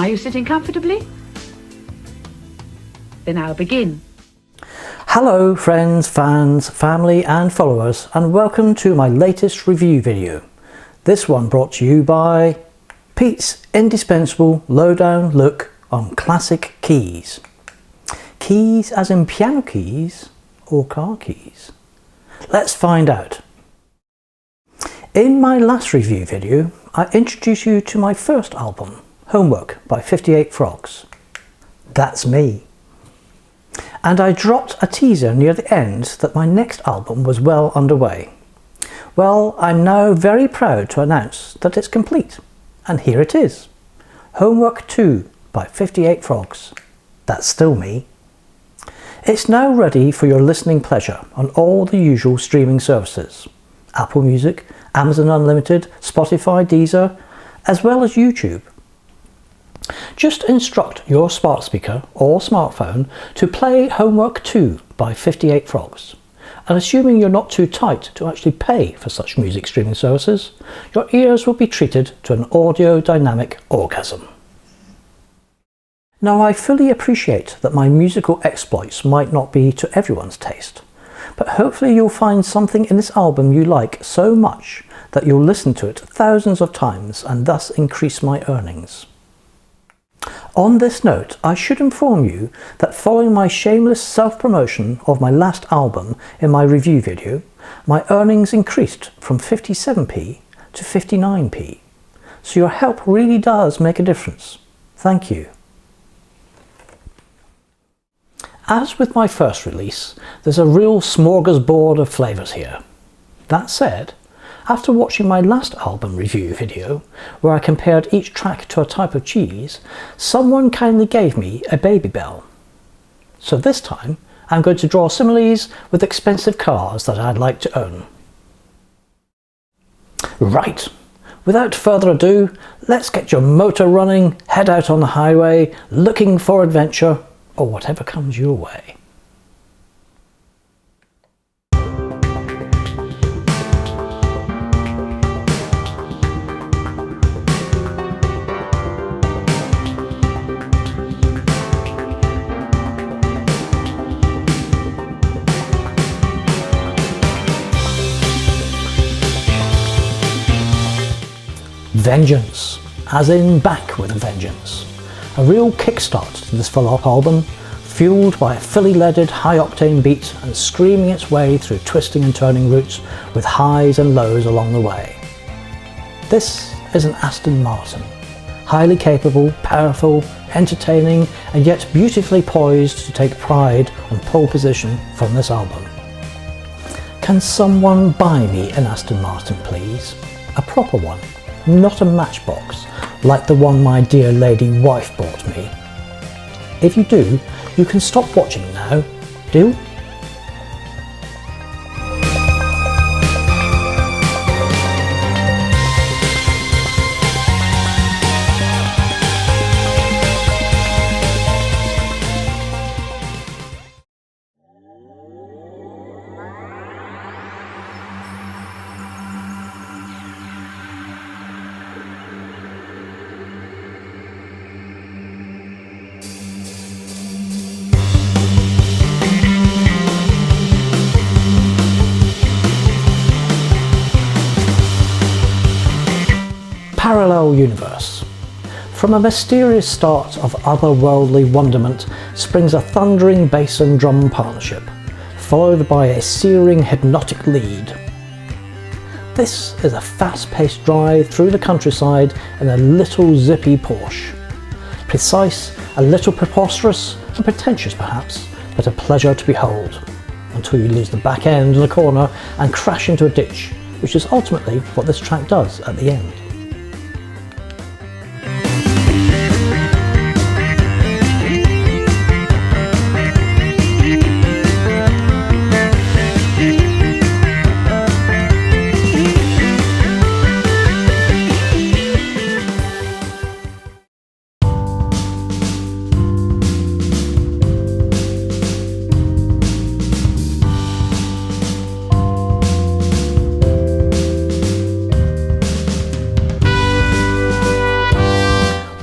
Are you sitting comfortably? Then I'll begin. Hello friends, fans, family and followers, and welcome to my latest review video. This one brought to you by Pete's indispensable lowdown look on classic keys. Keys as in piano keys or car keys? Let's find out. In my last review video, I introduced you to my first album, Homework by 58 Frogs. That's me. And I dropped a teaser near the end that my next album was well underway. Well, I'm now very proud to announce that it's complete, and here it is. Homework 2 by 58 Frogs. That's still me. It's now ready for your listening pleasure on all the usual streaming services. Apple Music, Amazon Unlimited, Spotify, Deezer, as well as YouTube. Just instruct your smart speaker or smartphone to play Homework 2 by 58 Frogs. And assuming you're not too tight to actually pay for such music streaming services, your ears will be treated to an audio dynamic orgasm. Now, I fully appreciate that my musical exploits might not be to everyone's taste, but hopefully you'll find something in this album you like so much that you'll listen to it thousands of times and thus increase my earnings. On this note, I should inform you that following my shameless self-promotion of my last album in my review video, my earnings increased from 57p to 59p. So your help really does make a difference. Thank you. As with my first release, there's a real smorgasbord of flavours here. That said, after watching my last album review video, where I compared each track to a type of cheese, someone kindly gave me a Babybel. So this time, I'm going to draw similes with expensive cars that I'd like to own. Right, without further ado, let's get your motor running, head out on the highway, looking for adventure, or whatever comes your way. Vengeance, as in back with a vengeance. A real kickstart to this full-up album, fueled by a fully-leaded high-octane beat and screaming its way through twisting and turning routes with highs and lows along the way. This is an Aston Martin, highly capable, powerful, entertaining and yet beautifully poised to take pride on pole position from this album. Can someone buy me an Aston Martin please? A proper one, not a matchbox like the one my dear lady wife bought me. If you do, you can stop watching now. Deal? Parallel universe. From a mysterious start of otherworldly wonderment springs a thundering bass and drum partnership, followed by a searing hypnotic lead. This is a fast-paced drive through the countryside in a little zippy Porsche. Precise, a little preposterous and pretentious perhaps, but a pleasure to behold, until you lose the back end in the corner and crash into a ditch, which is ultimately what this track does at the end.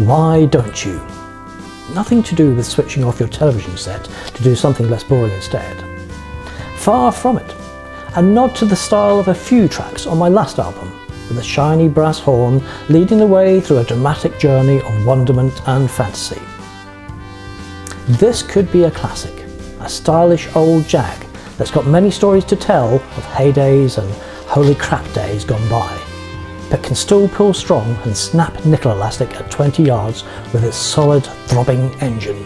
Why don't you? Nothing to do with switching off your television set to do something less boring instead. Far from it. A nod to the style of a few tracks on my last album, with a shiny brass horn leading the way through a dramatic journey of wonderment and fantasy. This could be a classic, a stylish old Jag that's got many stories to tell of heydays and holy crap days gone by, but can still pull strong and snap nickel elastic at 20 yards with its solid throbbing engine.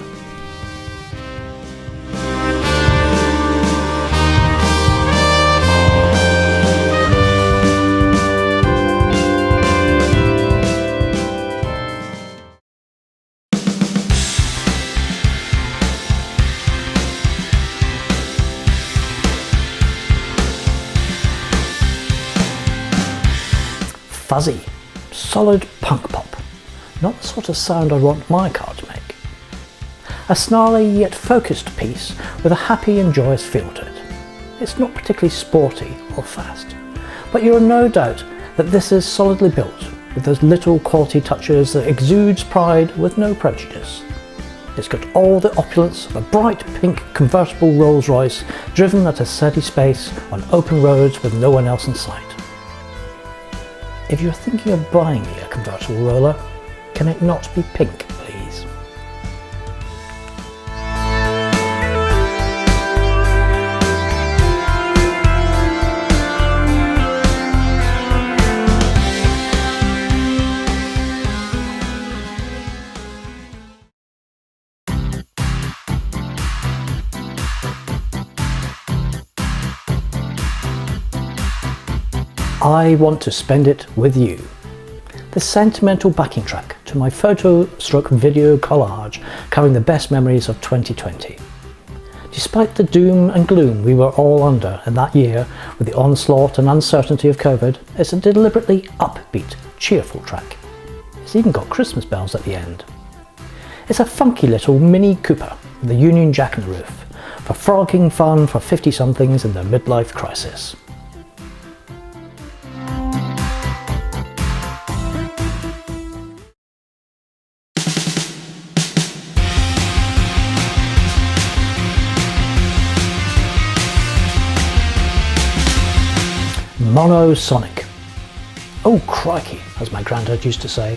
Fuzzy, solid punk pop, not the sort of sound I want my car to make. A snarly yet focused piece with a happy and joyous feel to it. It's not particularly sporty or fast, but you're in no doubt that this is solidly built with those little quality touches that exudes pride with no prejudice. It's got all the opulence of a bright pink convertible Rolls Royce driven at a steady pace on open roads with no one else in sight. If you're thinking of buying me a convertible roller, can it not be pink, please? I Want to Spend It With You. The sentimental backing track to my photo/video collage covering the best memories of 2020. Despite the doom and gloom we were all under in that year with the onslaught and uncertainty of COVID, it's a deliberately upbeat, cheerful track. It's even got Christmas bells at the end. It's a funky little Mini Cooper with a Union Jack in the roof, for frolicking fun for 50-somethings in their midlife crisis. Monosonic. Oh crikey, as my granddad used to say.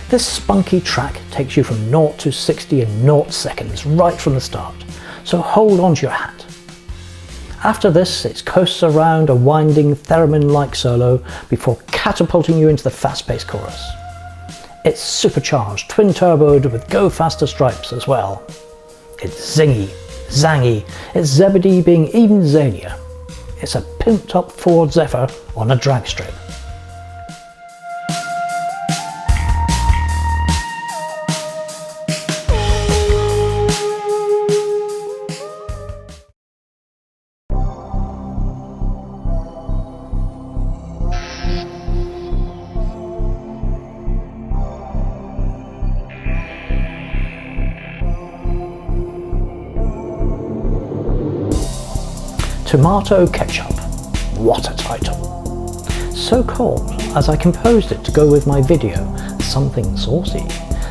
This spunky track takes you from 0 to 60 in 0 seconds right from the start, so hold on to your hat. After this, it coasts around a winding theremin-like solo before catapulting you into the fast-paced chorus. It's supercharged, twin-turboed with go faster stripes as well. It's zingy, zangy, it's Zebedee being even zanier. It's a pimped up Ford Zephyr on a drag strip. Tomato Ketchup. What a title. So called as I composed it to go with my video, Something Saucy,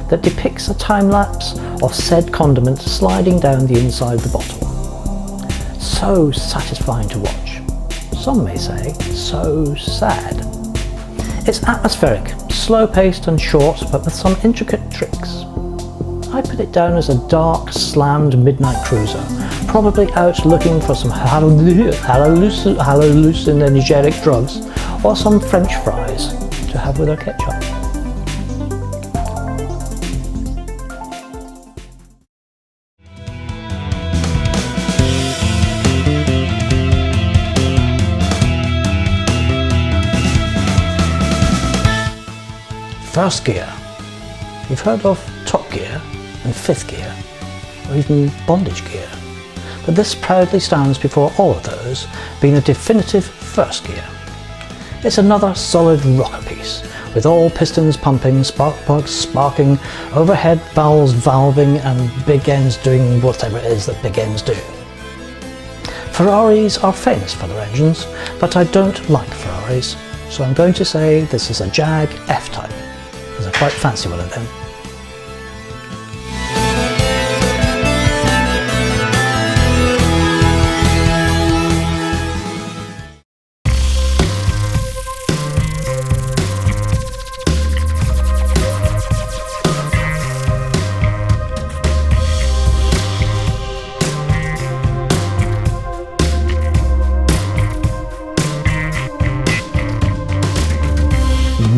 that depicts a time-lapse of said condiment sliding down the inside of the bottle. So satisfying to watch. Some may say, so sad. It's atmospheric, slow-paced and short, but with some intricate tricks. I put it down as a dark, slammed midnight cruiser, probably out looking for some hallucinogenic drugs or some French fries to have with our ketchup. First gear. You've heard of Top Gear and Fifth Gear, or even Bondage Gear, but this proudly stands before all of those, being a definitive first gear. It's another solid rocker piece, with all pistons pumping, spark plugs sparking, overhead valves valving, and big ends doing whatever it is that big ends do. Ferraris are famous for their engines, but I don't like Ferraris, so I'm going to say this is a Jag F-Type, as I quite fancy one of them.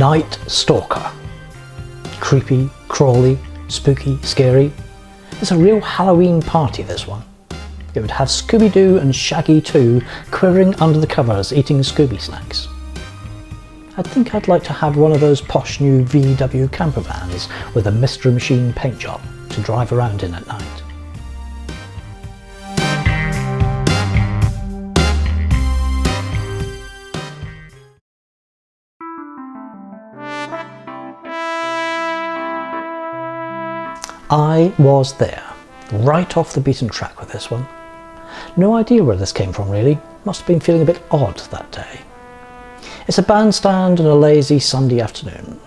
Night Stalker. Creepy, crawly, spooky, scary. It's a real Halloween party, this one. It would have Scooby-Doo and Shaggy too quivering under the covers eating Scooby snacks. I think I'd like to have one of those posh new VW camper vans with a Mystery Machine paint job to drive around in at night. I was there, right off the beaten track with this one. No idea where this came from really, must have been feeling a bit odd that day. It's a bandstand on a lazy Sunday afternoon.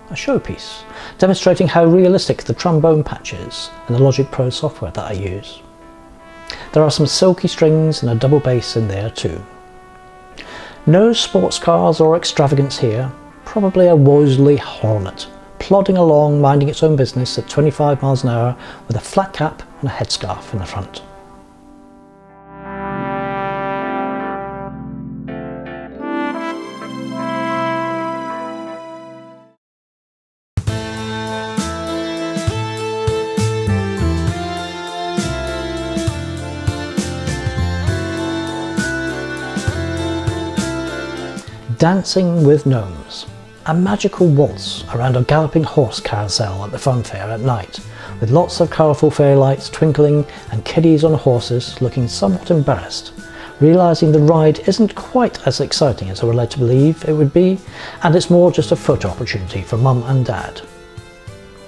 A showpiece, demonstrating how realistic the trombone patch is and the Logic Pro software that I use. There are some silky strings and a double bass in there too. No sports cars or extravagance here, probably a Wolseley Hornet, plodding along minding its own business at 25 miles an hour with a flat cap and a headscarf in the front. Dancing with Gnomes. A magical waltz around a galloping horse carousel at the fun fair at night, with lots of colourful fairy lights twinkling and kiddies on horses looking somewhat embarrassed, realising the ride isn't quite as exciting as they were led to believe it would be, and it's more just a photo opportunity for mum and dad.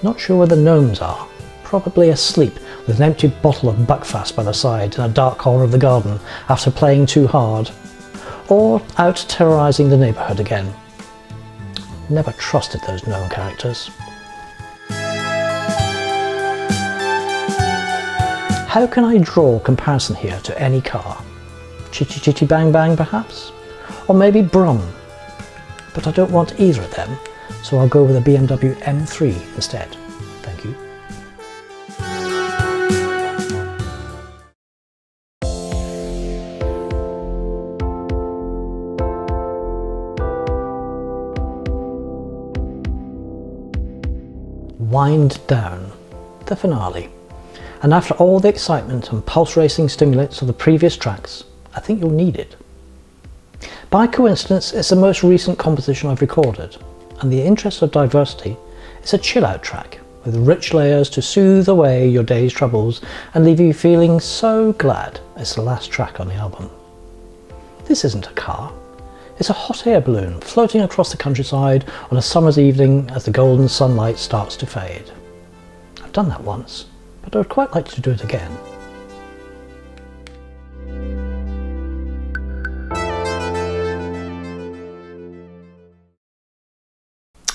Not sure where the gnomes are, probably asleep with an empty bottle of Buckfast by their side in a dark corner of the garden after playing too hard, or out terrorising the neighbourhood again. Never trusted those gnome characters. How can I draw a comparison here to any car? Chitty Chitty Bang Bang perhaps? Or maybe Brum? But I don't want either of them, so I'll go with a BMW M3 instead. Thank you. Wind Down, the finale. And after all the excitement and pulse racing stimulants of the previous tracks, I think you'll need it. By coincidence, it's the most recent composition I've recorded, and in the interest of diversity, it's a chill out track with rich layers to soothe away your day's troubles and leave you feeling so glad it's the last track on the album. This isn't a car. It's a hot air balloon floating across the countryside on a summer's evening as the golden sunlight starts to fade. I've done that once, but I would quite like to do it again.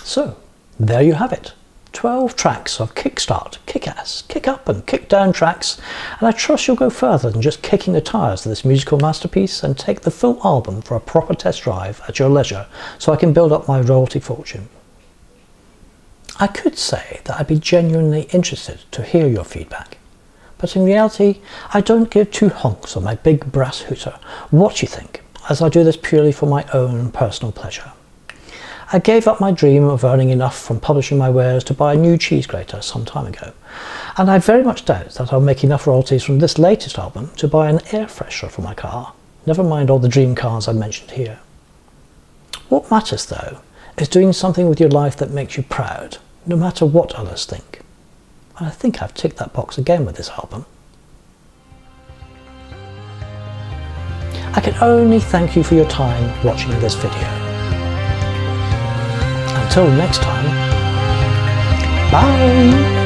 So, there you have it. 12 tracks of kickstart, kick-ass, kick-up and kick-down tracks, and I trust you'll go further than just kicking the tyres of this musical masterpiece and take the full album for a proper test drive at your leisure so I can build up my royalty fortune. I could say that I'd be genuinely interested to hear your feedback, but in reality I don't give two honks on my big brass hooter what you think, as I do this purely for my own personal pleasure. I gave up my dream of earning enough from publishing my wares to buy a new cheese grater some time ago, and I very much doubt that I'll make enough royalties from this latest album to buy an air freshener for my car, never mind all the dream cars I mentioned here. What matters though is doing something with your life that makes you proud, no matter what others think. And I think I've ticked that box again with this album. I can only thank you for your time watching this video. Until next time, bye!